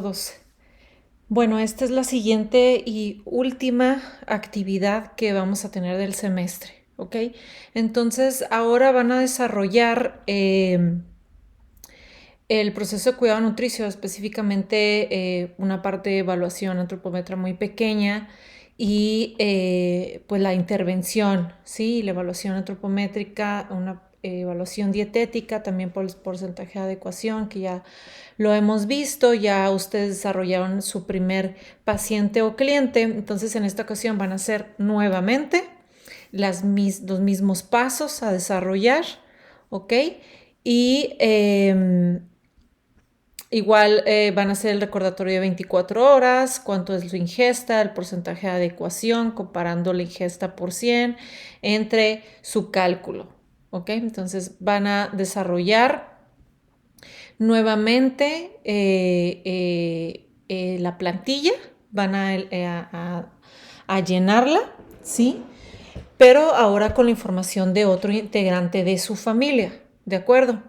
Todos. Bueno, esta es la siguiente y última actividad que vamos a tener del semestre, ¿ok? Entonces, ahora van a desarrollar el proceso de cuidado nutricio, específicamente una parte de evaluación antropometra muy pequeña y pues la intervención, ¿sí? La evaluación antropométrica, una evaluación dietética, también por el porcentaje de adecuación, que ya lo hemos visto, ya ustedes desarrollaron su primer paciente o cliente, entonces en esta ocasión van a hacer nuevamente los mismos pasos a desarrollar, ¿ok? Y igual van a hacer el recordatorio de 24 horas, cuánto es su ingesta, el porcentaje de adecuación, comparando la ingesta por 100 entre su cálculo. ¿Ok? Entonces van a desarrollar nuevamente la plantilla, van a llenarla, ¿sí? Pero ahora con la información de otro integrante de su familia, ¿de acuerdo?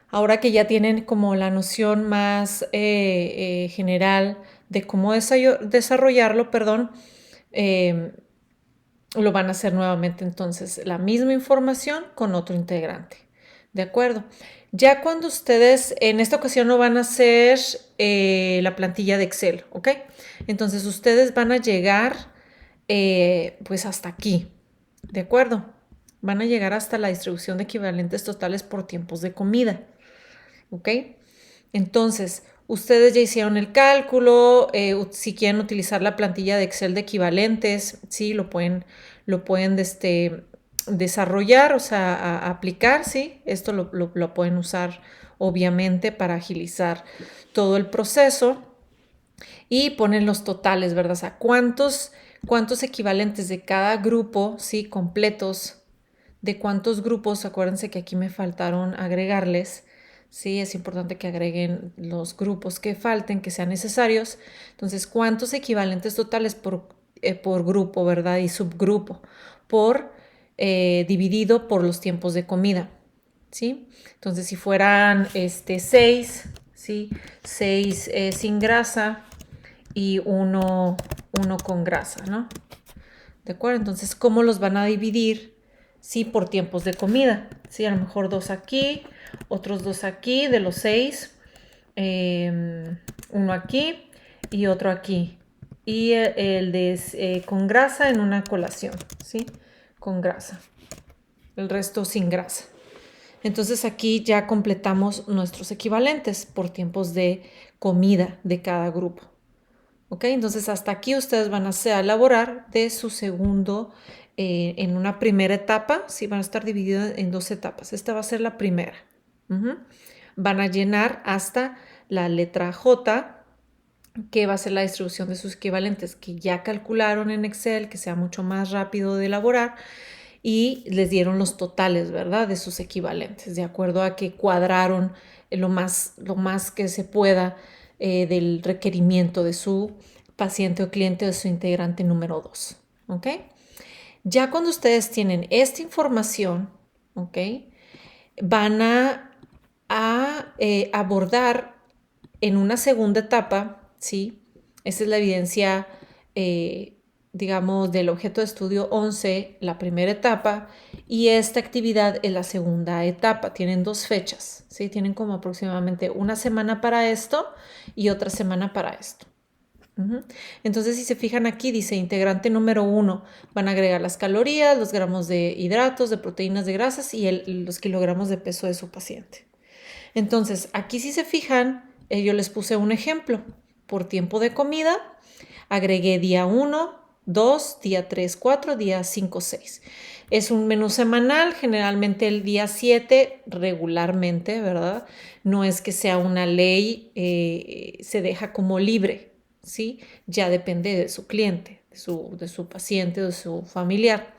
Ahora que ya tienen como la noción más general de cómo desarrollarlo, perdón, eh, lo van a hacer nuevamente entonces la misma información con otro integrante. ¿De acuerdo? Ya cuando ustedes en esta ocasión no van a hacer la plantilla de Excel, ¿ok? Entonces ustedes van a llegar pues hasta aquí, ¿de acuerdo? Van a llegar hasta la distribución de equivalentes totales por tiempos de comida. ¿Ok? Entonces, ustedes ya hicieron el cálculo, si quieren utilizar la plantilla de Excel de equivalentes, sí, lo pueden desarrollar, o sea, aplicar, sí, esto lo pueden usar obviamente para agilizar todo el proceso y ponen los totales, ¿verdad? O sea, cuántos equivalentes de cada grupo, sí, completos, de cuántos grupos, acuérdense que aquí me faltaron agregarles, sí, es importante que agreguen los grupos que falten, que sean necesarios. Entonces, cuántos equivalentes totales por grupo, ¿verdad? Y subgrupo, por dividido por los tiempos de comida, ¿sí? Entonces, si fueran 6, ¿sí? 6 sin grasa y uno con grasa, ¿no? ¿De acuerdo? Entonces, ¿cómo los van a dividir? Sí, por tiempos de comida. Sí, a lo mejor 2 aquí, otros 2 aquí, de los 6, uno aquí y otro aquí. Y el de con grasa en una colación, ¿sí? Con grasa. El resto sin grasa. Entonces aquí ya completamos nuestros equivalentes por tiempos de comida de cada grupo. ¿Ok? Entonces hasta aquí ustedes van a elaborar de su segundo, en una primera etapa, sí, van a estar divididos en dos etapas. Esta va a ser la primera. Van a llenar hasta la letra J, que va a ser la distribución de sus equivalentes, que ya calcularon en Excel, que sea mucho más rápido de elaborar, y les dieron los totales, ¿verdad? De sus equivalentes, de acuerdo a que cuadraron lo más que se pueda del requerimiento de su paciente o cliente, de su integrante número 2. ¿Ok? Ya cuando ustedes tienen esta información, ¿ok? Van a abordar en una segunda etapa, ¿sí? Esta es la evidencia, digamos, del objeto de estudio 11, la primera etapa, y esta actividad es la segunda etapa. Tienen 2 fechas, ¿sí? Tienen como aproximadamente una semana para esto y otra semana para esto. Entonces, si se fijan aquí, dice integrante número 1, van a agregar las calorías, los gramos de hidratos, de proteínas, de grasas y los kilogramos de peso de su paciente. Entonces, aquí si se fijan, yo les puse un ejemplo. Por tiempo de comida, agregué día 1, 2, día 3, 4, día 5, 6. Es un menú semanal, generalmente el día 7, regularmente, ¿verdad? No es que sea una ley, se deja como libre, ¿sí? Ya depende de su cliente, de su paciente, de su familiar.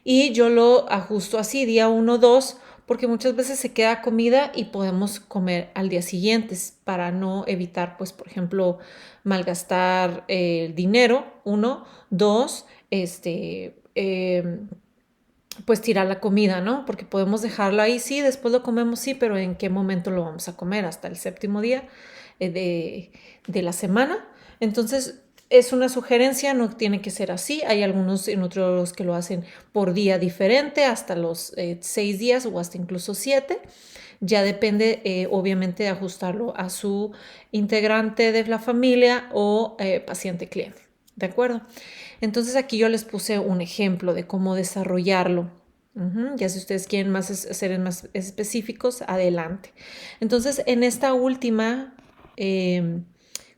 Y yo lo ajusto así, día 1, 2, porque muchas veces se queda comida y podemos comer al día siguiente para no evitar, pues, por ejemplo, malgastar el dinero, 1, 2, pues tirar la comida, ¿no? Porque podemos dejarlo ahí, sí, después lo comemos, sí, pero ¿en qué momento lo vamos a comer? ¿Hasta el séptimo día? de la semana. Entonces, es una sugerencia, no tiene que ser así. Hay algunos nutriólogos que lo hacen por día diferente, hasta los 6 días o hasta incluso 7. Ya depende, obviamente, de ajustarlo a su integrante de la familia o paciente cliente. ¿De acuerdo? Entonces aquí yo les puse un ejemplo de cómo desarrollarlo. Ya si ustedes quieren ser más específicos, adelante. Entonces, en esta última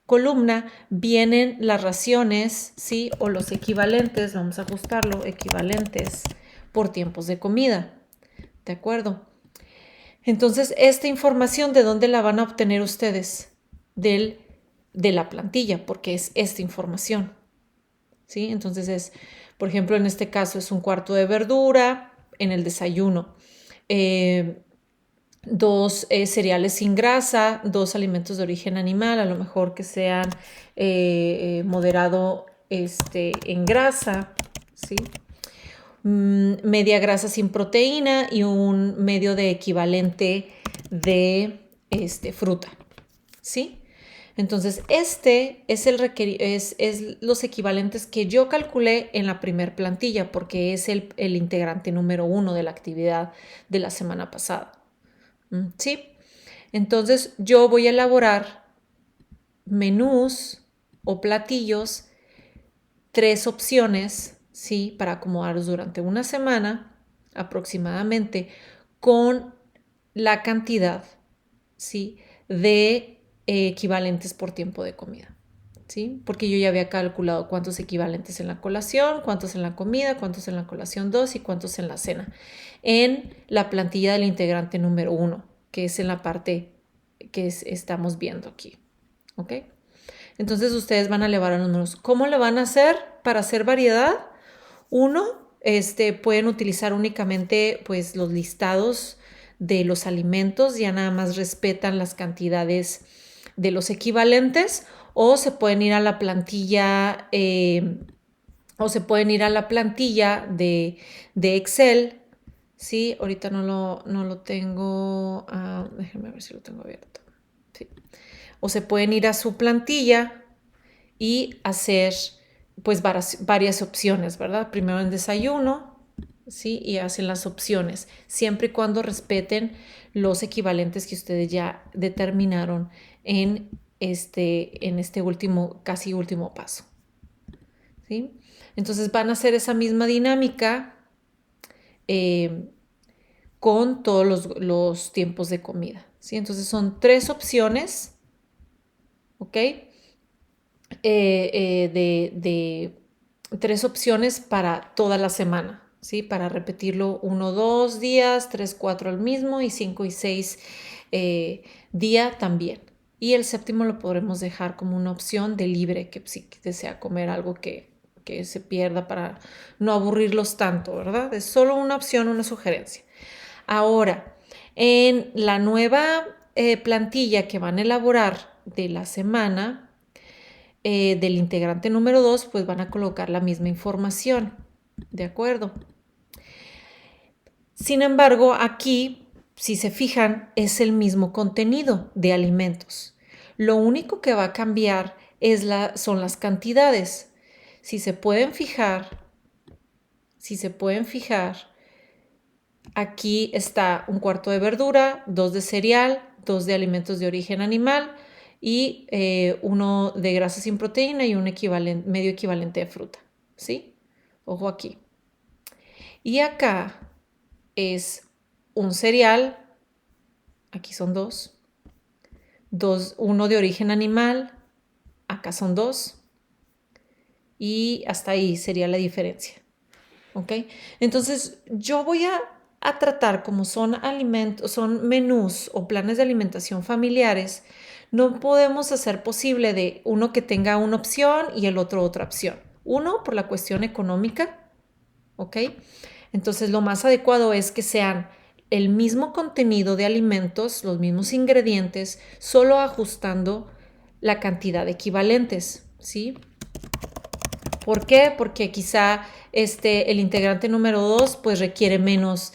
columna vienen las raciones, ¿sí? O los equivalentes, vamos a ajustarlo, equivalentes por tiempos de comida. ¿De acuerdo? Entonces, esta información, ¿de dónde la van a obtener ustedes? De la plantilla, porque es esta información. ¿Sí? Entonces por ejemplo, en este caso es un cuarto de verdura en el desayuno, 2 cereales sin grasa, 2 alimentos de origen animal, a lo mejor que sean moderado en grasa, ¿sí? Media grasa sin proteína y un medio de equivalente de fruta, ¿sí? Entonces, es los equivalentes que yo calculé en la primer plantilla, porque es el integrante número 1 de la actividad de la semana pasada. ¿Sí? Entonces, yo voy a elaborar menús o platillos, 3 opciones, ¿sí? Para acomodarlos durante una semana aproximadamente, con la cantidad, ¿sí? De equivalentes por tiempo de comida, ¿sí? Porque yo ya había calculado cuántos equivalentes en la colación, cuántos en la comida, cuántos en la colación 2 y cuántos en la cena, en la plantilla del integrante número 1, que es en la parte que estamos viendo aquí, ¿ok? Entonces ustedes van a elevar los números. ¿Cómo le van a hacer para hacer variedad? Uno, pueden utilizar únicamente pues los listados de los alimentos, ya nada más respetan las cantidades de los equivalentes, o se pueden ir a la plantilla de Excel, ¿sí? Ahorita no lo tengo, déjenme ver si lo tengo abierto. Sí. O se pueden ir a su plantilla y hacer pues varias opciones, ¿verdad? Primero en desayuno, ¿sí? Y hacen las opciones, siempre y cuando respeten los equivalentes que ustedes ya determinaron en este último, casi último paso, ¿sí? Entonces van a hacer esa misma dinámica con todos los tiempos de comida, ¿sí? Entonces son 3 opciones, ¿ok? De 3 opciones para toda la semana, ¿sí? Para repetirlo 1, 2 días, 3, 4 al mismo y 5 y 6 día también. Y el séptimo lo podremos dejar como una opción de libre, que si desea comer algo que se pierda para no aburrirlos tanto, ¿verdad? Es solo una opción, una sugerencia. Ahora, en la nueva plantilla que van a elaborar de la semana, del integrante número 2, pues van a colocar la misma información, ¿de acuerdo? Sin embargo, aquí, si se fijan, es el mismo contenido de alimentos. Lo único que va a cambiar son las cantidades. Si se pueden fijar, aquí está un cuarto de verdura, 2 de cereal, 2 de alimentos de origen animal y 1 de grasa sin proteína y un medio equivalente de fruta, ¿sí? Ojo aquí. Y acá es un cereal, aquí son 2, 1 de origen animal, acá son 2 y hasta ahí sería la diferencia, ¿ok? Entonces yo voy a tratar, como son menús o planes de alimentación familiares, no podemos hacer posible de uno que tenga una opción y el otro otra opción. Uno, por la cuestión económica, ¿ok? Entonces lo más adecuado es que sean el mismo contenido de alimentos, los mismos ingredientes, solo ajustando la cantidad de equivalentes, ¿sí? ¿Por qué? Porque quizá el integrante número 2 pues requiere menos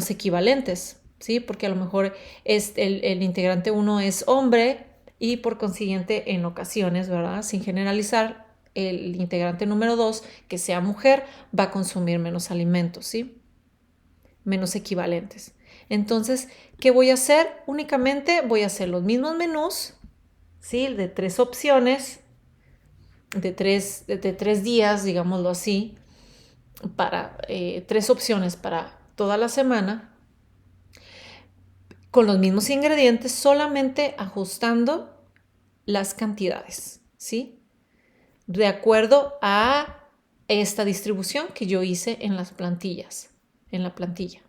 equivalentes, ¿sí? Porque a lo mejor el integrante 1 es hombre y por consiguiente en ocasiones, ¿verdad? Sin generalizar, el integrante número 2, que sea mujer, va a consumir menos alimentos, ¿sí? Menos equivalentes. Entonces, ¿qué voy a hacer? Únicamente voy a hacer los mismos menús, ¿sí? De 3 opciones, de tres días, digámoslo así, para 3 opciones para toda la semana, con los mismos ingredientes, solamente ajustando las cantidades, ¿sí? De acuerdo a esta distribución que yo hice en las plantillas, en la plantilla.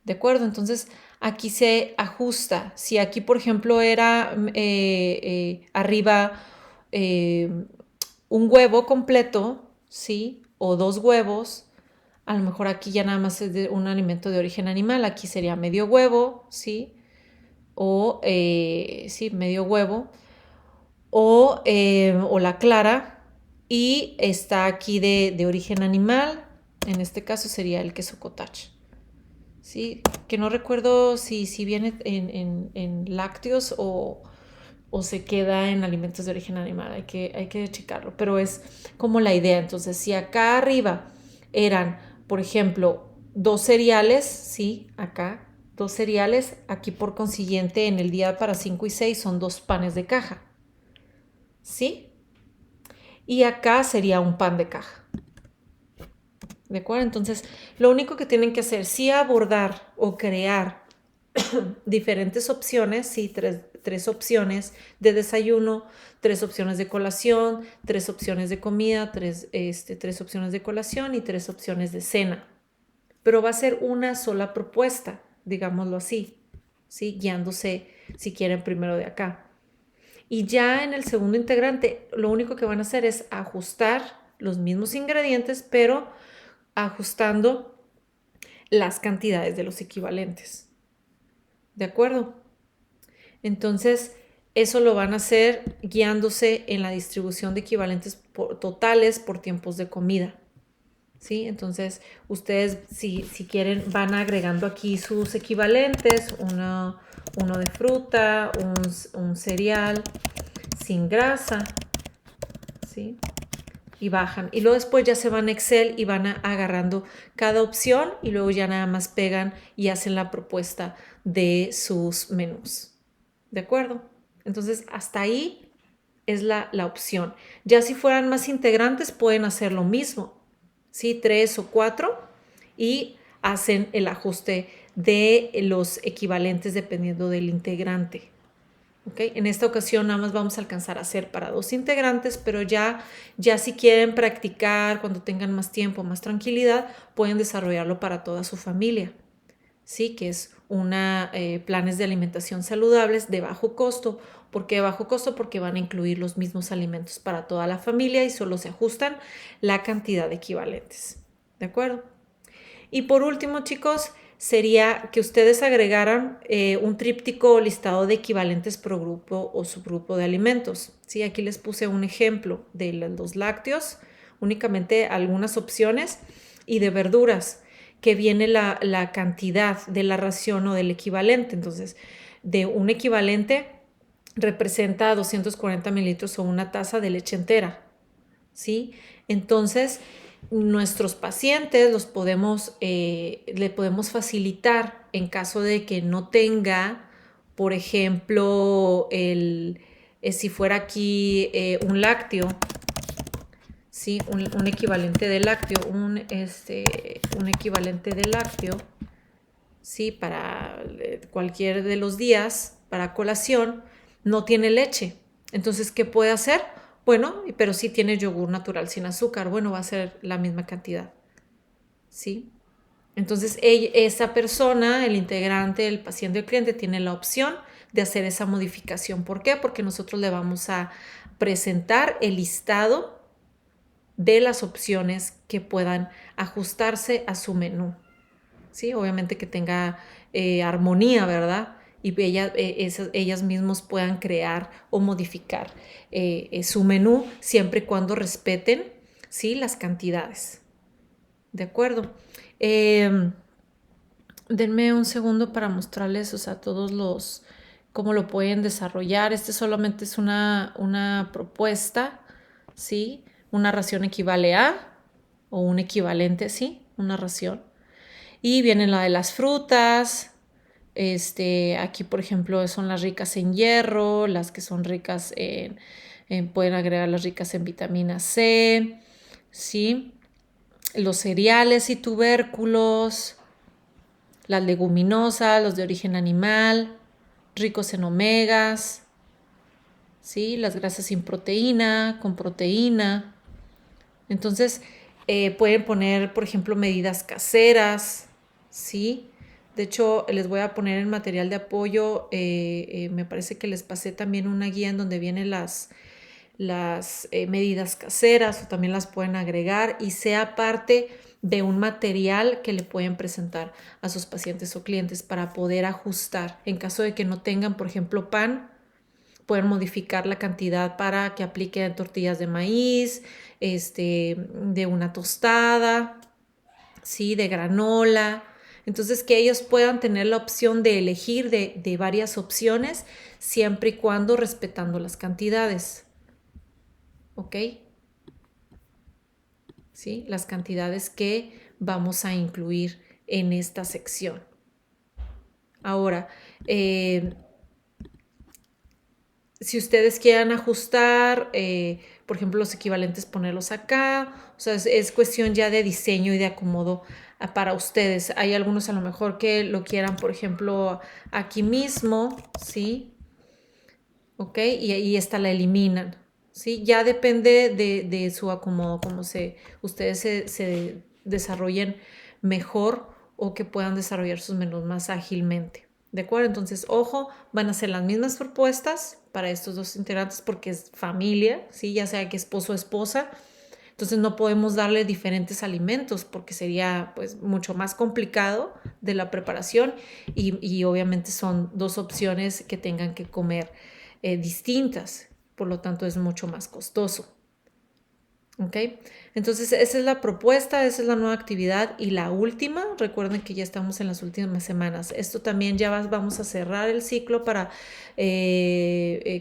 ¿De acuerdo? Entonces, aquí se ajusta. Si aquí, por ejemplo, era arriba un huevo completo, ¿sí? O 2 huevos, a lo mejor aquí ya nada más es de un alimento de origen animal, aquí sería medio huevo, ¿sí? O, sí, medio huevo, o la clara, y está aquí de origen animal, en este caso sería el queso cottage, ¿sí? Que no recuerdo si viene en lácteos o se queda en alimentos de origen animal, hay que checarlo, pero es como la idea. Entonces, si acá arriba eran, por ejemplo, 2 cereales, ¿sí? Acá, 2 cereales, aquí por consiguiente en el día para 5 y 6 son 2 panes de caja, ¿sí? Y acá sería un pan de caja. ¿De acuerdo? Entonces, lo único que tienen que hacer, sí abordar o crear diferentes opciones, sí, tres opciones de desayuno, 3 opciones de colación, 3 opciones de comida, 3 opciones de colación y 3 opciones de cena. Pero va a ser una sola propuesta, digámoslo así, ¿sí? Guiándose, si quieren, primero de acá. Y ya en el segundo integrante, lo único que van a hacer es ajustar los mismos ingredientes, pero ajustando las cantidades de los equivalentes. ¿De acuerdo? Entonces, eso lo van a hacer guiándose en la distribución de equivalentes totales por tiempos de comida, ¿sí? Entonces, ustedes, si quieren, van agregando aquí sus equivalentes, uno de fruta, un cereal sin grasa, ¿sí? Y bajan. Y luego después ya se van a Excel y van agarrando cada opción y luego ya nada más pegan y hacen la propuesta de sus menús. ¿De acuerdo? Entonces, hasta ahí es la opción. Ya si fueran más integrantes, pueden hacer lo mismo, ¿sí? 3 o 4 y hacen el ajuste de los equivalentes dependiendo del integrante. ¿Okay? En esta ocasión nada más vamos a alcanzar a hacer para 2 integrantes, pero ya si quieren practicar, cuando tengan más tiempo, más tranquilidad, pueden desarrollarlo para toda su familia, ¿sí? Que es planes de alimentación saludables de bajo costo. ¿Por qué de bajo costo? Porque van a incluir los mismos alimentos para toda la familia y solo se ajustan la cantidad de equivalentes. ¿De acuerdo? Y por último, chicos, sería que ustedes agregaran un tríptico listado de equivalentes por grupo o subgrupo de alimentos. ¿Sí? Aquí les puse un ejemplo de los lácteos, únicamente algunas opciones, y de verduras, que viene la cantidad de la ración o del equivalente. Entonces, de un equivalente representa 240 mililitros o una taza de leche entera, ¿sí? Entonces, nuestros pacientes le podemos facilitar en caso de que no tenga, por ejemplo, si fuera aquí un lácteo, ¿sí? Un equivalente de lácteo, un equivalente de lácteo, ¿sí? Para cualquier de los días, para colación, no tiene leche. Entonces, ¿qué puede hacer? Bueno, pero sí tiene yogur natural sin azúcar. Bueno, va a ser la misma cantidad, ¿sí? Entonces, esa persona, el integrante, el paciente o el cliente, tiene la opción de hacer esa modificación. ¿Por qué? Porque nosotros le vamos a presentar el listado de las opciones que puedan ajustarse a su menú, ¿sí? Obviamente que tenga armonía, ¿verdad? Y ellas mismas puedan crear o modificar su menú siempre y cuando respeten, ¿sí? Las cantidades. ¿De acuerdo? Denme un segundo para mostrarles, o sea, todos cómo lo pueden desarrollar. Este solamente es una propuesta, ¿sí? Una ración equivale a, o un equivalente, ¿sí? Una ración. Y viene la de las frutas. Aquí, por ejemplo, son las ricas en hierro, las que son ricas pueden agregar las ricas en vitamina C, ¿sí? Los cereales y tubérculos, las leguminosas, los de origen animal, ricos en omegas, ¿sí? Las grasas sin proteína, con proteína. Entonces, pueden poner, por ejemplo, medidas caseras, ¿sí? De hecho, les voy a poner en material de apoyo, me parece que les pasé también una guía en donde vienen las medidas caseras, o también las pueden agregar y sea parte de un material que le pueden presentar a sus pacientes o clientes para poder ajustar. En caso de que no tengan, por ejemplo, pan, pueden modificar la cantidad para que apliquen tortillas de maíz, de una tostada, ¿sí? De granola. Entonces, que ellos puedan tener la opción de elegir de varias opciones, siempre y cuando respetando las cantidades. ¿Ok? ¿Sí? Las cantidades que vamos a incluir en esta sección. Ahora, si ustedes quieren ajustar, por ejemplo, los equivalentes, ponerlos acá, o sea, es cuestión ya de diseño y de acomodo para ustedes. Hay algunos a lo mejor que lo quieran, por ejemplo, aquí mismo, ¿sí? ¿Ok? Y esta la eliminan, ¿sí? Ya depende de su acomodo, como ustedes se desarrollen mejor o que puedan desarrollar sus menús más ágilmente. ¿De acuerdo? Entonces, ojo, van a ser las mismas propuestas para estos dos integrantes porque es familia, ¿sí? Ya sea que esposo o esposa. Entonces no podemos darle diferentes alimentos porque sería pues mucho más complicado de la preparación y obviamente son dos opciones que tengan que comer distintas, por lo tanto es mucho más costoso. ¿Ok? Entonces esa es la propuesta, esa es la nueva actividad y la última, recuerden que ya estamos en las últimas semanas, esto también ya vamos a cerrar el ciclo para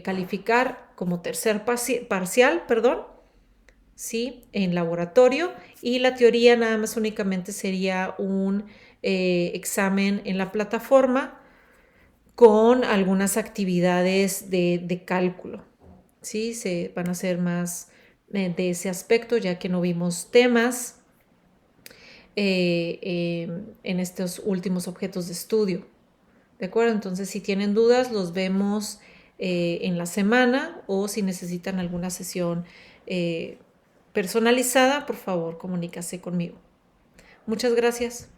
calificar como tercer parcial, perdón, ¿sí? En laboratorio y la teoría nada más únicamente sería un examen en la plataforma con algunas actividades de cálculo, ¿sí? Se van a hacer más de ese aspecto ya que no vimos temas en estos últimos objetos de estudio. ¿De acuerdo? Entonces, si tienen dudas, los vemos en la semana o si necesitan alguna sesión personalizada, por favor, comunícase conmigo. Muchas gracias.